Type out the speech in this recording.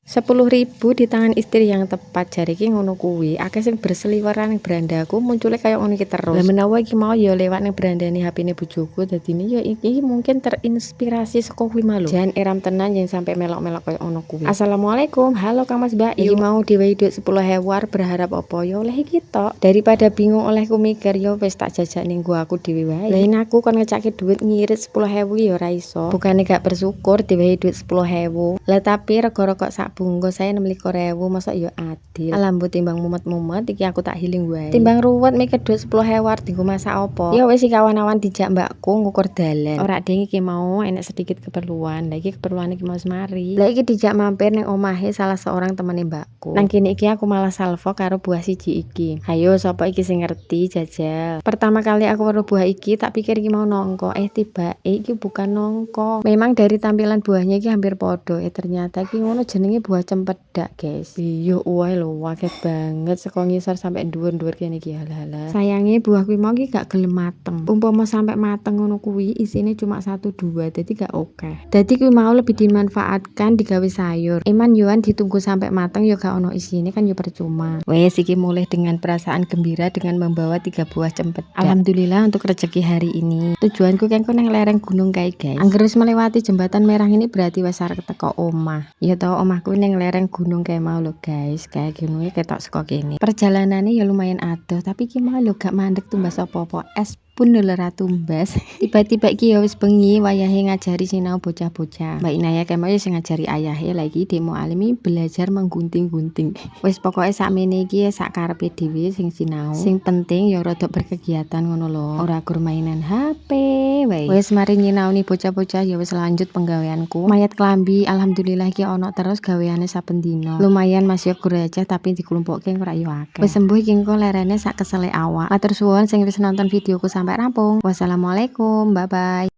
10.000 di tangan istri yang tepat, jariki ngono kuwi. Akeh sing berseliweran ning brandaku munculnya kayak ngono iki terus. Lah menawa iki mau ya lewat ning brandane HP-ne bojoku, dadine ya iki mungkin terinspirasi saka kuwi mau lho. Jan eram tenan yang sampai melok-melok kayak ngono kuwi. Assalamualaikum, halo Kang Mas Mbak. Iki mau diwehi duit 10.000 berharap apa ya oleh iki tok. Daripada bingung olehku mikir ya wis tak jajak ning gua aku dhewe wae. Lah ini aku kon ngecake duit ngirit 10.000 ya ora iso. Bukane gak bersyukur diwehi duit 10.000. Lah tapi rego-rego sak bungkus saya 26.000 masa ya adil. Alambu timbang mumet-mumet iki aku tak healing wae. Timbang ruwet mikir duit 10.000 dienggo masak apa. Ya wis iki kawan-kawan dijak mbakku ngukur dalan. Ora ding iki mau enek sedikit keperluan. Lah iki keperluan iki mau semari. Lah iki dijak mampir ning omahe salah seorang temene mbakku. Nang kene iki aku malah salvo karo buah siji iki. Hayo sapa iki sing ngerti jajal. Pertama kali aku weruh buah iki tak pikir iki mau nongko. Tibake iki bukan nongko. Memang dari tampilan buahnya iki hampir podo. Ternyata iki ngono jenenge buah cempedak guys. Iya wae lho akeh banget saka ngisor sampai dhuwur-dhuwur kene iki halah. Sayange buah kuwi mau iki gak gelem mateng. Umpama sampai mateng ngono kuwi isine cuma 1-2 dadi gak oke. Dadi kuwi mau lebih dimanfaatkan digawe sayur. Eman yoan ditunggu sampai mateng ya gak ono isine kan ya percuma. Wes iki mulai dengan perasaan gembira dengan membawa 3 buah cempedak. Alhamdulillah untuk rezeki hari ini. Tujuanku kan nang lereng gunung kae guys. Angger wis melewati jembatan merah ini berarti wis arep teko omah. Ya tau omahku ning lereng gunung kayak mau lho guys, kayak gini ketok saka kene. Perjalanannya ya lumayan adoh, tapi ki mau lho gak mandek tumbas apa-apa. Es pun ora tumbas. Tiba-tiba iki ya wis bengi wayahe ngajari sinau bocah-bocah. Mbak Inaya kemau sing ngajari ayahe lagi demo alimi belajar menggunting-gunting. Wis pokoke sakmene iki sak karepe dhewe sing sinau. Sing penting ya rada berkegiatan ngono lho. Ora gur mainan HP wae. Wis mari nyinaoni bocah-bocah ya wis lanjut penggaweanku. Mayat klambi alhamdulillah iki ono terus gaweane saben dina. Lumayan Mas ya gur aja tapi dikelumpukke ora yo akeh. Wis sembuh iki engko lerene sak kesele awak. Matur suwun sing wis nonton videoku sampai rampung. Wassalamualaikum, bye bye.